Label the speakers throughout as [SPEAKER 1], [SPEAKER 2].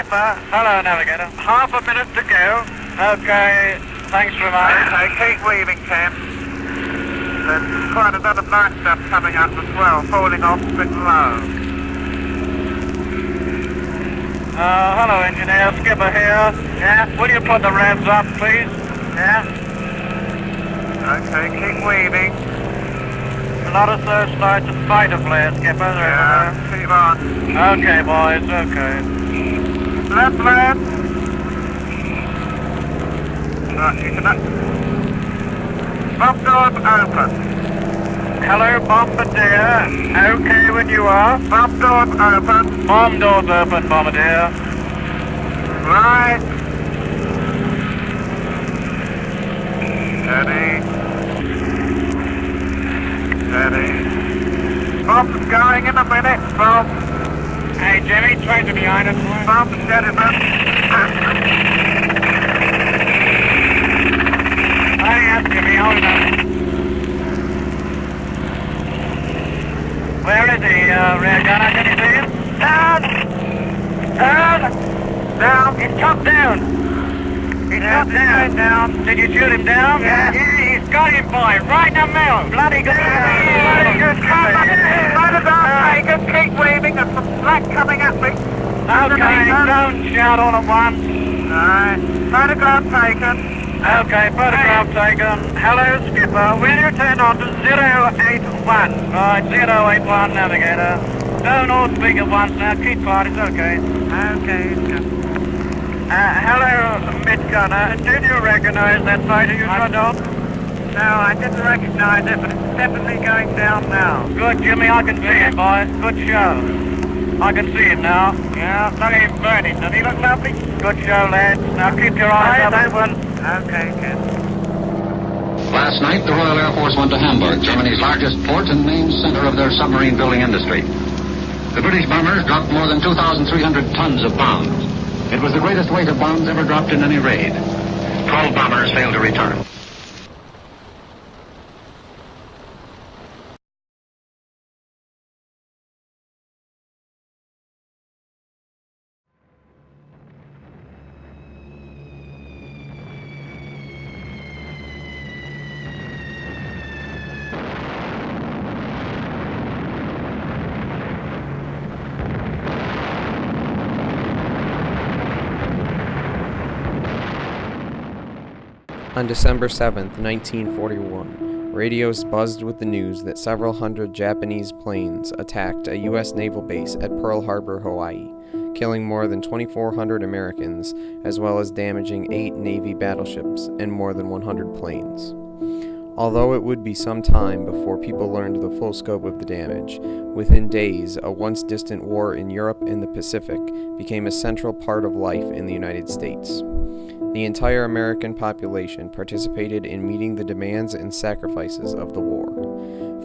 [SPEAKER 1] Skipper.
[SPEAKER 2] Hello, Navigator.
[SPEAKER 1] Half a minute to go.
[SPEAKER 2] Okay, thanks very much.
[SPEAKER 1] Okay, keep weaving, Cam. There's quite a lot of light stuff coming up as well, falling off a bit low.
[SPEAKER 2] Hello, engineer. Skipper here.
[SPEAKER 1] Yeah?
[SPEAKER 2] Will you put the revs up, please?
[SPEAKER 1] Yeah? Okay, keep weaving.
[SPEAKER 2] A lot of third starts to fighter flare, Skipper.
[SPEAKER 1] Yeah, keep on.
[SPEAKER 2] Okay, boys, okay.
[SPEAKER 1] Left, left. Right, you can... Bomb doors open.
[SPEAKER 2] Hello, Bombardier. Okay when you are.
[SPEAKER 1] Bomb doors open.
[SPEAKER 2] Bomb doors open, Bombardier.
[SPEAKER 1] Right. Steady. Steady. Bomb's going in a minute, Bob.
[SPEAKER 2] Hey, Jimmy, try to behind us.
[SPEAKER 1] Bomb's steady,
[SPEAKER 2] Yes, Jimmy, hold it up. Where is he, rear gunner? Can you see him? Down! Down! He's chopped down! He's chopped down. Did you shoot him down?
[SPEAKER 1] Yeah.
[SPEAKER 2] He's got him, boy, right in the middle. Bloody good.
[SPEAKER 1] Bloody good. Photograph taken. Keep waving. There's some black coming at me.
[SPEAKER 2] Okay, don't shout all at once.
[SPEAKER 1] Alright. Photograph taken.
[SPEAKER 2] Okay, photograph taken. Hello, Skipper. Will you turn on to 081? Right, 081, Navigator. Don't all speak at once now. Keep quiet, it's okay.
[SPEAKER 1] Okay.
[SPEAKER 2] Hello, mid-gunner. Did you recognize that fighter you shot off?
[SPEAKER 1] No, I didn't recognize it, but it's definitely going down now.
[SPEAKER 2] Good, Jimmy. I can see him, boy. Good show. I can see him now. Yeah, look at him burning. Does he look lovely? Good show, lads. Now keep your eyes open.
[SPEAKER 1] Okay, Ken.
[SPEAKER 3] Last night, the Royal Air Force went to Hamburg, Germany's largest port and main center of their submarine building industry. The British bombers dropped more than 2,300 tons of bombs. It was the greatest weight of bombs ever dropped in any raid. 12 bombers failed to return.
[SPEAKER 4] On December 7th, 1941, radios buzzed with the news that several hundred Japanese planes attacked a U.S. naval base at Pearl Harbor, Hawaii, killing more than 2,400 Americans, as well as damaging 8 Navy battleships and more than 100 planes. Although it would be some time before people learned the full scope of the damage, within days, a once distant war in Europe and the Pacific became a central part of life in the United States. The entire American population participated in meeting the demands and sacrifices of the war.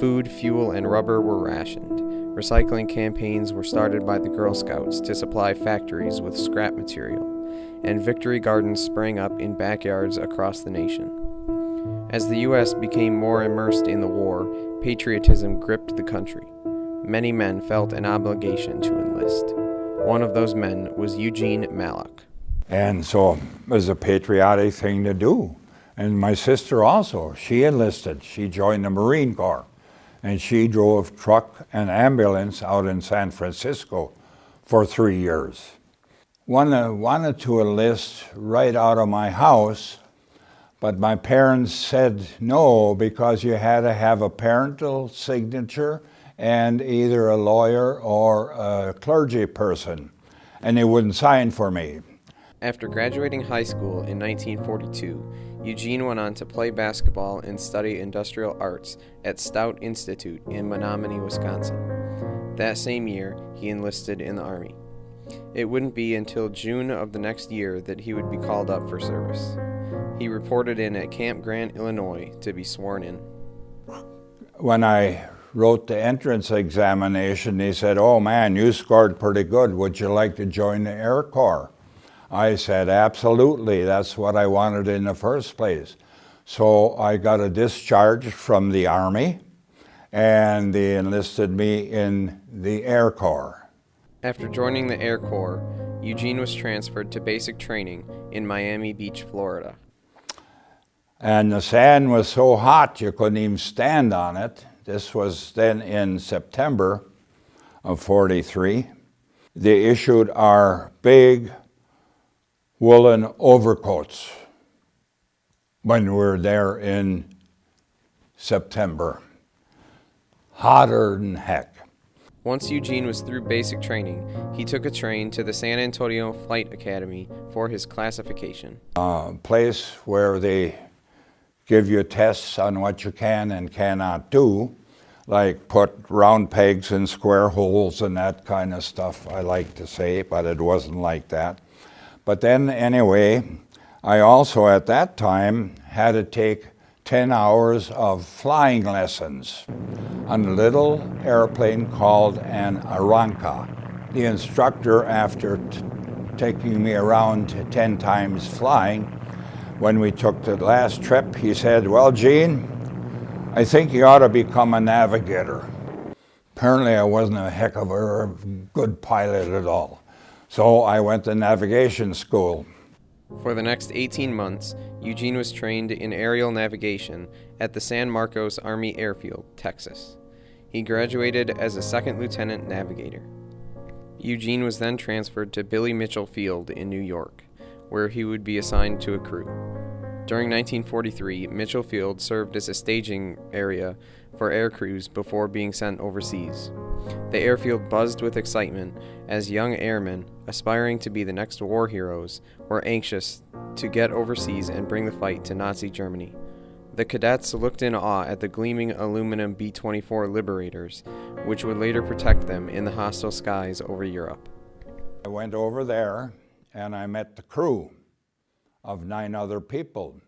[SPEAKER 4] Food, fuel, and rubber were rationed. Recycling campaigns were started by the Girl Scouts to supply factories with scrap material, and victory gardens sprang up in backyards across the nation. As the U.S. became more immersed in the war, patriotism gripped the country. Many men felt an obligation to enlist. One of those men was Eugene Mahloch.
[SPEAKER 5] And so it was a patriotic thing to do. And my sister also, she enlisted. She joined the Marine Corps. And she drove truck and ambulance out in San Francisco for 3 years. Wanted to enlist right out of my house, but my parents said no, because you had to have a parental signature and either a lawyer or a clergy person, and they wouldn't sign for me.
[SPEAKER 4] After graduating high school in 1942, Eugene went on to play basketball and study industrial arts at Stout Institute in Menominee, Wisconsin. That same year, he enlisted in the Army. It wouldn't be until June of the next year that he would be called up for service. He reported in at Camp Grant, Illinois, to be sworn in.
[SPEAKER 5] When I wrote the entrance examination, they said, "Oh man, you scored pretty good. Would you like to join the Air Corps?" I said, absolutely, that's what I wanted in the first place. So I got a discharge from the Army, and they enlisted me in the Air Corps.
[SPEAKER 4] After joining the Air Corps, Eugene was transferred to basic training in Miami Beach, Florida.
[SPEAKER 5] And the sand was so hot you couldn't even stand on it. This was then in September of '43. They issued our big woolen overcoats when we were there in September. Hotter than heck.
[SPEAKER 4] Once Eugene was through basic training, he took a train to the San Antonio Flight Academy for his classification.
[SPEAKER 5] A place where they give you tests on what you can and cannot do, like put round pegs in square holes and that kind of stuff, I like to say, but it wasn't like that. But then anyway, I also at that time had to take 10 hours of flying lessons on a little airplane called an Aranca. The instructor, after taking me around 10 times flying, when we took the last trip, he said, "Well, Gene, I think you ought to become a navigator." Apparently I wasn't a heck of a good pilot at all. So I went to navigation school.
[SPEAKER 4] For the next 18 months, Eugene was trained in aerial navigation at the San Marcos Army Airfield, Texas. He graduated as a second lieutenant navigator. Eugene was then transferred to Billy Mitchell Field in New York, where he would be assigned to a crew. During 1943, Mitchell Field served as a staging area for air crews before being sent overseas. The airfield buzzed with excitement as young airmen, aspiring to be the next war heroes, were anxious to get overseas and bring the fight to Nazi Germany. The cadets looked in awe at the gleaming aluminum B-24 Liberators, which would later protect them in the hostile skies over Europe.
[SPEAKER 5] I went over there and I met the crew of 9 other people.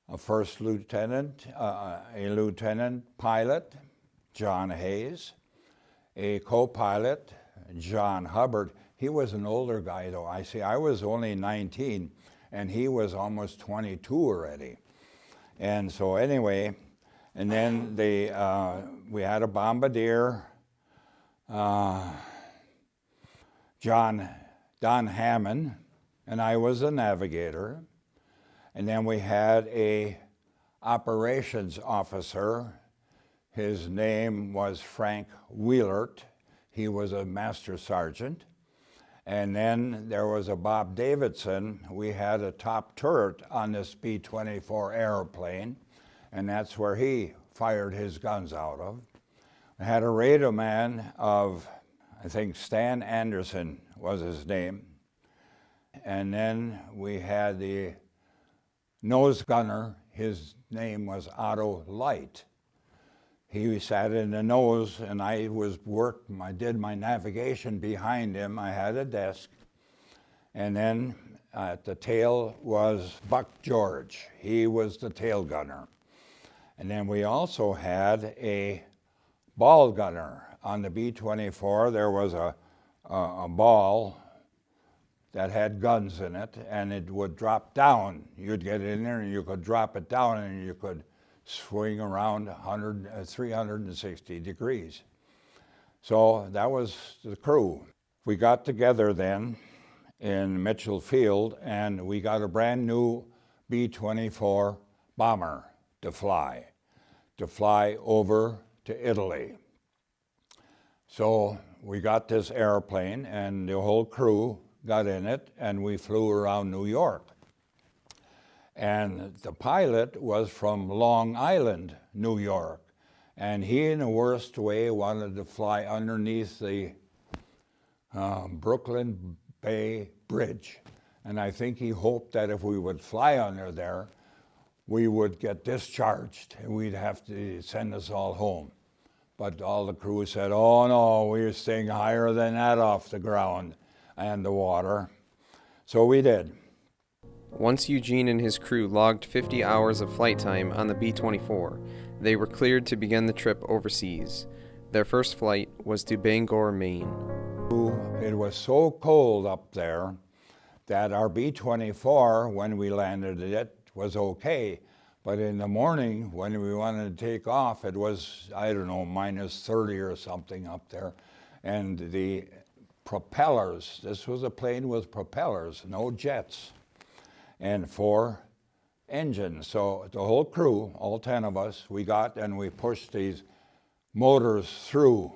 [SPEAKER 5] A first lieutenant, a lieutenant pilot, John Hayes, a co-pilot, John Hubbard. He was an older guy though. I was only 19 and he was almost 22 already. And so anyway, and then we had a bombardier, Don Hammond, and I was a navigator. And then we had a operations officer. His name was Frank Wheelert. He was a master sergeant. And then there was a Bob Davidson. We had a top turret on this B-24 airplane, and that's where he fired his guns out of. I had a radar man of, I think Stan Anderson was his name. And then we had the nose gunner. His name was Otto Light. He sat in the nose, and I did my navigation behind him. I had a desk. And then at the tail was Buck George. He was the tail gunner. And then we also had a ball gunner. On the B-24, there was a ball that had guns in it, and it would drop down. You'd get in there, and you could drop it down, and you could swing around 360 degrees. So that was the crew. We got together then in Mitchell Field, and we got a brand new B-24 bomber to fly over to Italy. So we got this airplane, and the whole crew got in it, and we flew around New York. And the pilot was from Long Island, New York, and he, in the worst way, wanted to fly underneath the Brooklyn Bay Bridge. And I think he hoped that if we would fly under there, we would get discharged, and we'd have to send us all home. But all the crew said, "Oh no, we're staying higher than that off the ground and the water." So we did.
[SPEAKER 4] Once Eugene and his crew logged 50 hours of flight time on the B-24, they were cleared to begin the trip overseas. Their first flight was to Bangor, Maine.
[SPEAKER 5] It was so cold up there that our B-24, when we landed it, was okay. But in the morning, when we wanted to take off, it was, I don't know, -30 or something up there. And the propellers. This was a plane with propellers, no jets, and 4 engines. So the whole crew, all 10 of us, we got and we pushed these motors through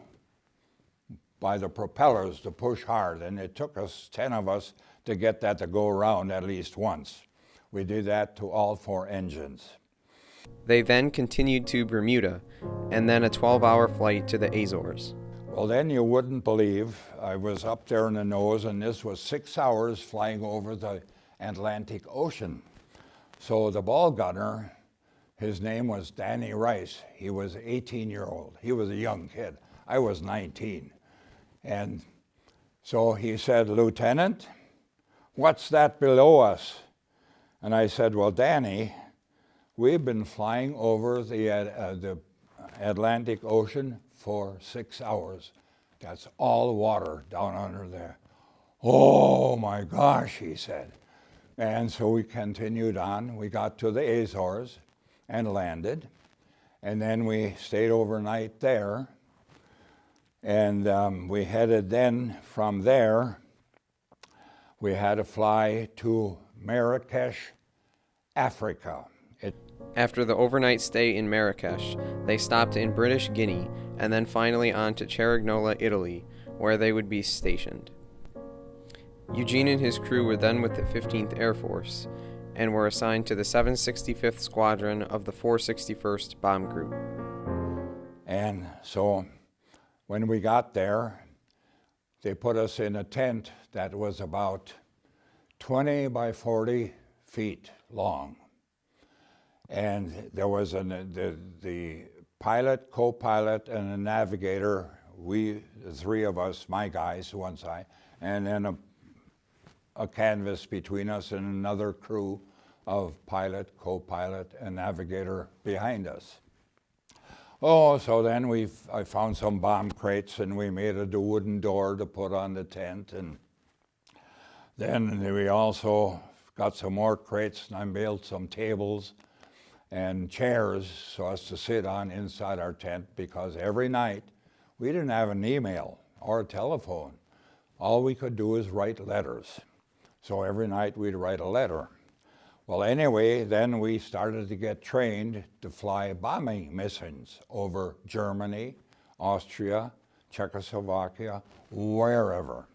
[SPEAKER 5] by the propellers to push hard, and it took us, 10 of us, to get that to go around at least once. We did that to all 4 engines.
[SPEAKER 4] They then continued to Bermuda, and then a 12-hour flight to the Azores.
[SPEAKER 5] Well, then you wouldn't believe, I was up there in the nose, and this was 6 hours flying over the Atlantic Ocean. So the ball gunner, his name was Danny Rice. He was 18-year-old. He was a young kid. I was 19. And so he said, "Lieutenant, what's that below us?" And I said, "Well, Danny, we've been flying over the Atlantic Ocean for 6 hours. That's all water down under there." "Oh my gosh," he said. And so we continued on. We got to the Azores and landed. And then we stayed overnight there. And we headed then from there, we had to fly to Marrakesh, Africa.
[SPEAKER 4] After the overnight stay in Marrakesh, they stopped in British Guinea and then finally on to Cerignola, Italy, where they would be stationed. Eugene and his crew were then with the 15th Air Force and were assigned to the 765th Squadron of the 461st Bomb Group.
[SPEAKER 5] And so when we got there, they put us in a tent that was about 20 by 40 feet long. And there was the pilot, co-pilot, and a navigator, the 3 of us, my guys, one side, and then a canvas between us and another crew of pilot, co-pilot, and navigator behind us. Oh, so then I found some bomb crates, and we made a wooden door to put on the tent, and then we also got some more crates, and I built some tables and chairs so as to sit on inside our tent, because every night we didn't have an email or a telephone. All we could do is write letters. So every night we'd write a letter. Well, anyway, then we started to get trained to fly bombing missions over Germany, Austria, Czechoslovakia, wherever.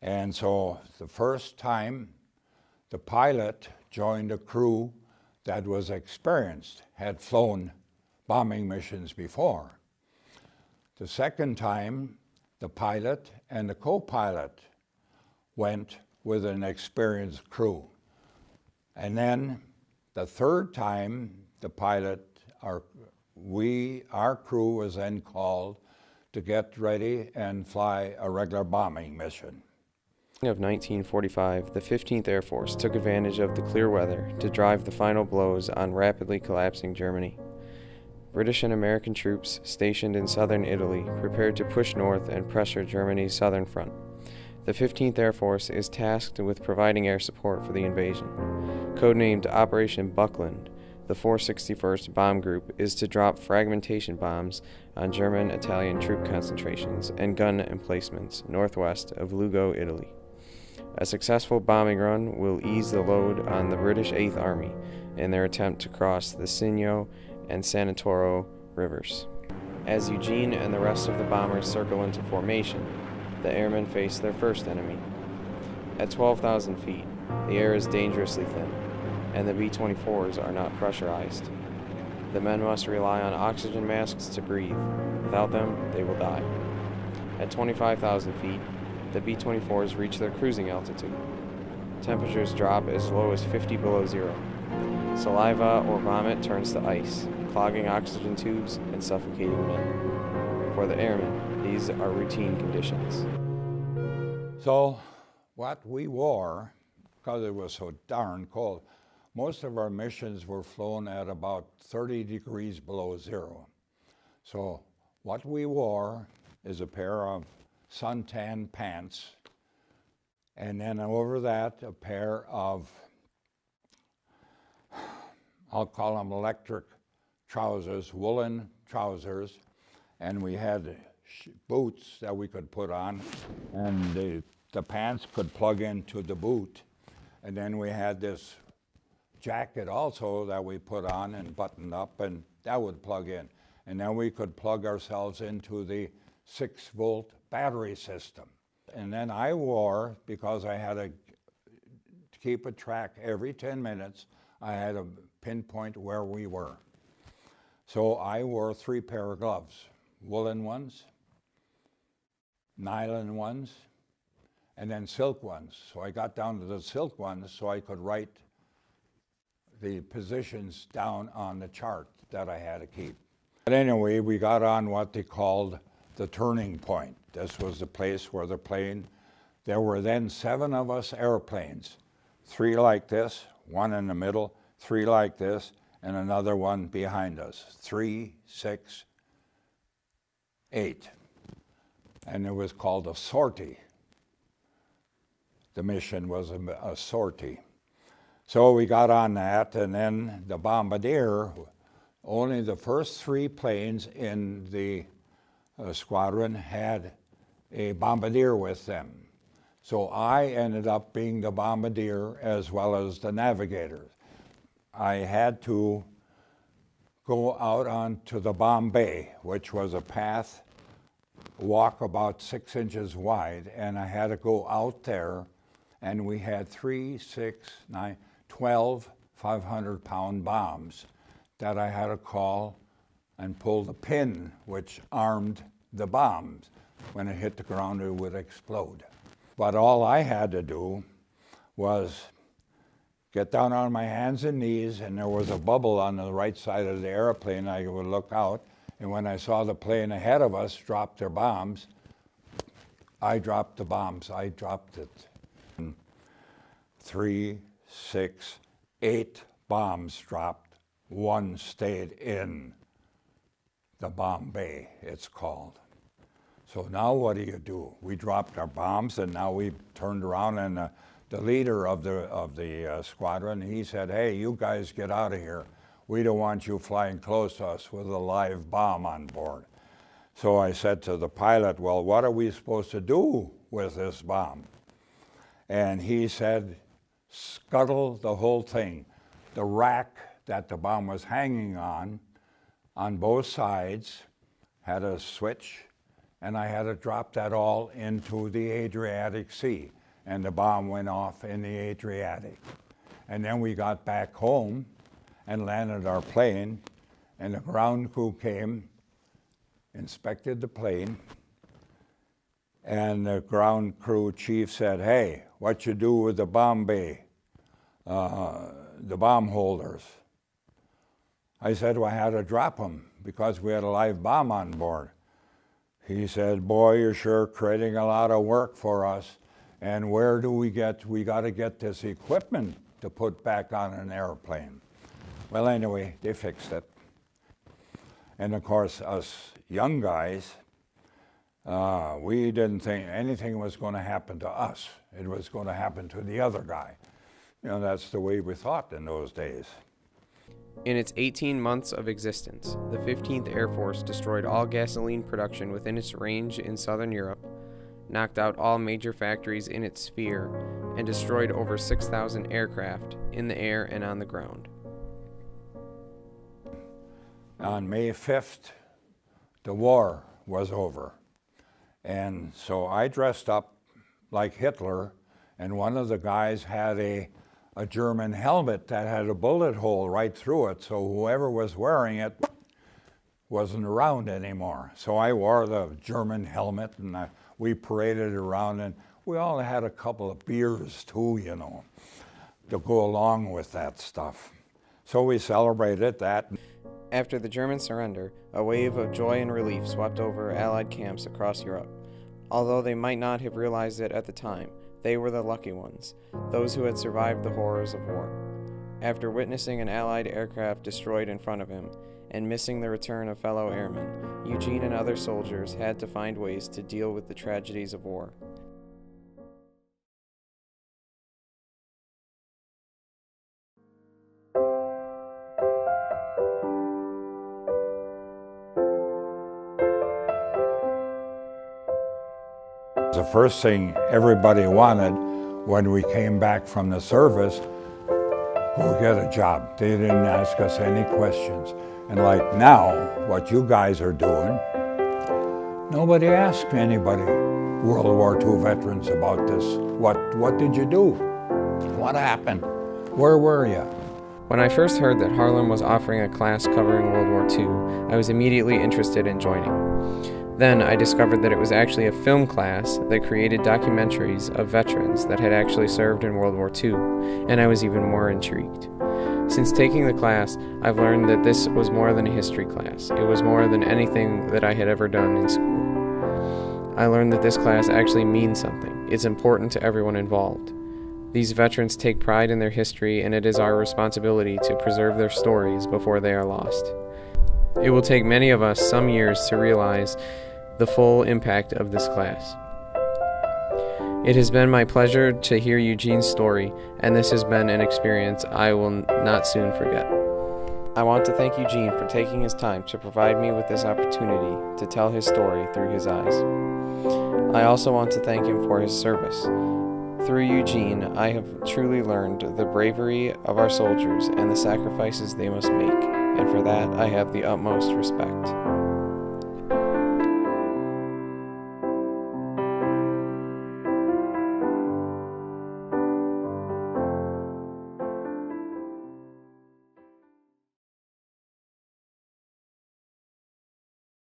[SPEAKER 5] And so the first time, the pilot joined a crew that was experienced, had flown bombing missions before. The second time, the pilot and the co-pilot went with an experienced crew. And then the third time, the pilot, our crew was then called to get ready and fly a regular bombing mission.
[SPEAKER 4] Of 1945, the 15th Air Force took advantage of the clear weather to drive the final blows on rapidly collapsing Germany. British and American troops stationed in southern Italy prepared to push north and pressure Germany's southern front. The 15th Air Force is tasked with providing air support for the invasion. Codenamed Operation Buckland, the 461st Bomb Group is to drop fragmentation bombs on German-Italian troop concentrations and gun emplacements northwest of Lugo, Italy. A successful bombing run will ease the load on the British 8th Army in their attempt to cross the Sinio and Sanitoro rivers. As Eugene and the rest of the bombers circle into formation, the airmen face their first enemy. At 12,000 feet, the air is dangerously thin, and the B-24s are not pressurized. The men must rely on oxygen masks to breathe. Without them, they will die. At 25,000 feet, the B-24s reach their cruising altitude. Temperatures drop as low as 50 below zero. Saliva or vomit turns to ice, clogging oxygen tubes and suffocating men. For the airmen, these are routine conditions.
[SPEAKER 5] So what we wore, because it was so darn cold, most of our missions were flown at about 30 degrees below zero. So what we wore is a pair of suntan pants, and then over that a pair of, I'll call them electric trousers, woolen trousers, and we had boots that we could put on, and the pants could plug into the boot. And then we had this jacket also that we put on and buttoned up, and that would plug in. And then we could plug ourselves into the 6-volt battery system. And then I wore, because I had to keep a track every 10 minutes, I had to pinpoint where we were. So I wore 3 pair of gloves, woolen ones, nylon ones, and then silk ones. So I got down to the silk ones so I could write the positions down on the chart that I had to keep. But anyway, we got on what they called the turning point. This was the place where the plane, there were then 7 of us airplanes, 3 like this, 1 in the middle, 3 like this, and another one behind us. 3, 6, 8. And it was called a sortie. The mission was a sortie. So we got on that, and then the bombardier, only the first 3 planes in the squadron had a bombardier with them. So I ended up being the bombardier as well as the navigator. I had to go out onto the bomb bay, which was a path, walk about 6 inches wide, and I had to go out there, and we had 3, 6, 9, 12 500-pound bombs that I had to call and pull the pin which armed the bombs. When it hit the ground, it would explode. But all I had to do was get down on my hands and knees, and there was a bubble on the right side of the airplane. I would look out, and when I saw the plane ahead of us drop their bombs, I dropped the bombs. I dropped it. 3, 6, 8 bombs dropped. 1 stayed in the bomb bay, it's called. So now what do? We dropped our bombs, and now we turned around, and the leader of the squadron, he said, "Hey, you guys get out of here. We don't want you flying close to us with a live bomb on board." So I said to the pilot, "Well, what are we supposed to do with this bomb?" And he said, "Scuttle the whole thing." The rack that the bomb was hanging on both sides, had a switch, and I had to drop that all into the Adriatic Sea. And the bomb went off in the Adriatic. And then we got back home and landed our plane, and the ground crew came, inspected the plane, and the ground crew chief said, "Hey, what you do with the bomb bay, the bomb holders?" I said, "Well, I had to drop them because we had a live bomb on board." He said, "Boy, you're sure creating a lot of work for us. And where do we got to get this equipment to put back on an airplane?" Well, anyway, they fixed it. And of course, us young guys, we didn't think anything was going to happen to us. It was going to happen to the other guy. You know, that's the way we thought in those days.
[SPEAKER 4] In its 18 months of existence, the 15th Air Force destroyed all gasoline production within its range in southern Europe, knocked out all major factories in its sphere, and destroyed over 6,000 aircraft in the air and on the ground.
[SPEAKER 5] On May 5th, the war was over. And so I dressed up like Hitler, and one of the guys had a German helmet that had a bullet hole right through it, so whoever was wearing it wasn't around anymore. So I wore the German helmet, and we paraded around, and we all had a couple of beers too, you know, to go along with that stuff. So we celebrated that.
[SPEAKER 4] After the German surrender, a wave of joy and relief swept over Allied camps across Europe. Although they might not have realized it at the time, they were the lucky ones, those who had survived the horrors of war. After witnessing an Allied aircraft destroyed in front of him, and missing the return of fellow airmen, Eugene and other soldiers had to find ways to deal with the tragedies of war.
[SPEAKER 5] The first thing everybody wanted when we came back from the service, go get a job. They didn't ask us any questions. And like now, what you guys are doing, nobody asked anybody, World War II veterans, about this. What did you do? What happened? Where were you?
[SPEAKER 4] When I first heard that Harlem was offering a class covering World War II, I was immediately interested in joining. Then I discovered that it was actually a film class that created documentaries of veterans that had actually served in World War II, and I was even more intrigued. Since taking the class, I've learned that this was more than a history class. It was more than anything that I had ever done in school. I learned that this class actually means something. It's important to everyone involved. These veterans take pride in their history, and it is our responsibility to preserve their stories before they are lost. It will take many of us some years to realize the full impact of this class. It has been my pleasure to hear Eugene's story, and this has been an experience I will not soon forget. I want to thank Eugene for taking his time to provide me with this opportunity to tell his story through his eyes. I also want to thank him for his service. Through Eugene, I have truly learned the bravery of our soldiers and the sacrifices they must make, and for that I have the utmost respect.